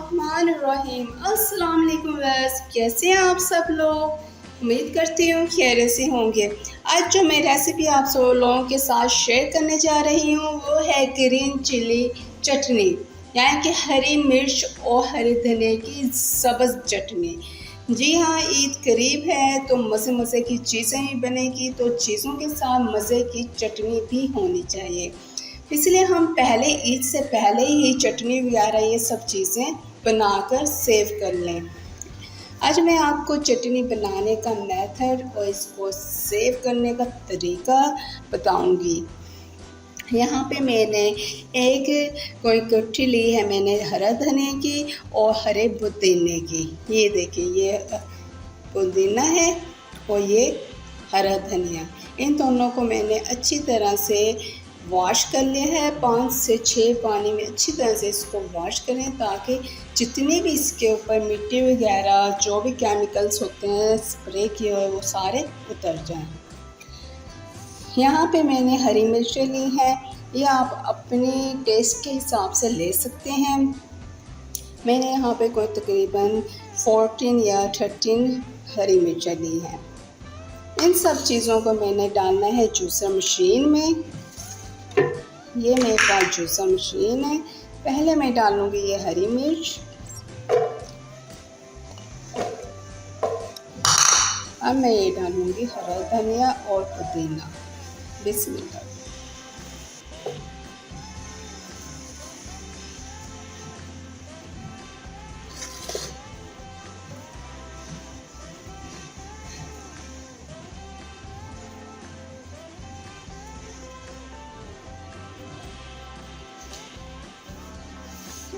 बिस्मिल्लाहिर्रहमानिर्रहीम। अस्सलाम वालेकुम व्यूअर्स, कैसे हैं आप सब लोग। उम्मीद करती हूँ खैरियत से होंगे। आज जो मैं रेसिपी आप सब लोगों के साथ शेयर करने जा रही हूँ वो है ग्रीन चिली चटनी, यानी कि हरी मिर्च और हरे धनिया की सब्ज़ चटनी। जी हाँ, ईद करीब है तो मज़े मज़े की चीज़ें ही बनेगी, तो चीज़ों के साथ मज़े की चटनी भी होनी चाहिए। इसलिए हम पहले ईद से पहले ही चटनी वगैरह ये सब चीज़ें बनाकर सेव कर लें। आज मैं आपको चटनी बनाने का मेथड और इसको सेव करने का तरीका बताऊंगी। यहाँ पे मैंने कोई कट्ठी ली है, मैंने हरा धनिया की और हरे पुदीने की। ये देखिए, ये पुदीना है और ये हरा धनिया। इन दोनों को मैंने अच्छी तरह से वॉश कर लिया है। 5 से 6 पानी में अच्छी तरह से इसको वॉश करें ताकि जितनी भी इसके ऊपर मिट्टी वगैरह जो भी केमिकल्स होते हैं स्प्रे किए हुए वो सारे उतर जाएं। यहाँ पे मैंने हरी मिर्चें ली हैं, ये आप अपने टेस्ट के हिसाब से ले सकते हैं। मैंने यहाँ पे कोई तकरीबन 14 या 13 हरी मिर्चें ली हैं। इन सब चीज़ों को मैंने डालना है जूसर मशीन में। ये मेरे पास जूसर मशीन है। पहले मैं डालूँगी ये हरी मिर्च, अब मैं ये डालूँगी हरा धनिया और पुदीना। बिस्मिल्लाह।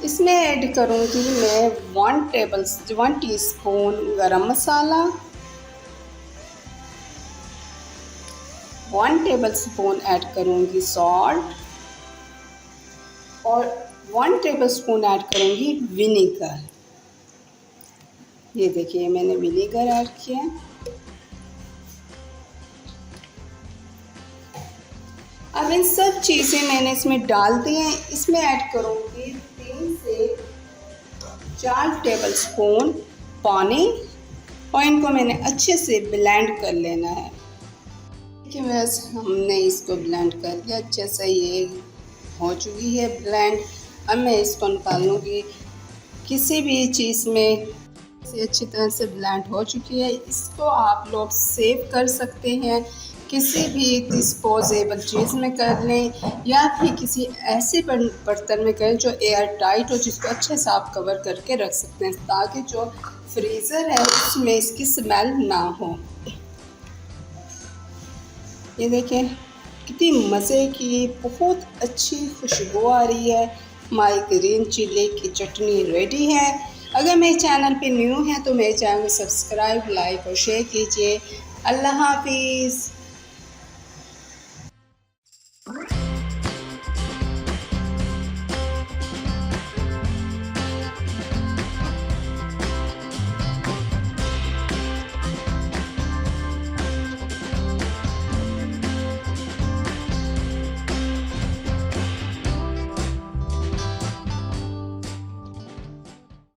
इसमें ऐड करूँगी मैं 1 टीस्पून गरम मसाला, 1 टेबलस्पून ऐड करूँगी सॉल्ट और 1 टेबलस्पून ऐड करूँगी विनेगर। ये देखिए, मैंने विनेगर ऐड किया है। अब इन सब चीज़ें मैंने इसमें डाल दी हैं। इसमें ऐड करूँगी 3 से 4 टेबलस्पून पानी और इनको मैंने अच्छे से ब्लेंड कर लेना है। देखिए, बस हमने इसको ब्लेंड कर लिया अच्छे से, ये हो चुकी है ब्लेंड। अब मैं इसको निकालूँगी किसी भी चीज़ में। से अच्छी तरह से ब्लेंड हो चुकी है। इसको आप लोग सेव कर सकते हैं, किसी भी डिस्पोजेबल चीज़ में कर लें या फिर किसी ऐसे बर्तन में करें जो एयर टाइट हो, जिसको अच्छे से आप कवर करके रख सकते हैं ताकि जो फ्रीज़र है उसमें इसकी स्मेल ना हो। ये देखें, कितनी मज़े की बहुत अच्छी खुशबू आ रही है। हमारी ग्रीन चिली की चटनी रेडी है। अगर मेरे चैनल पे न्यू हैं तो मेरे चैनल को सब्सक्राइब, लाइक और शेयर कीजिए। अल्लाह हाफिज़।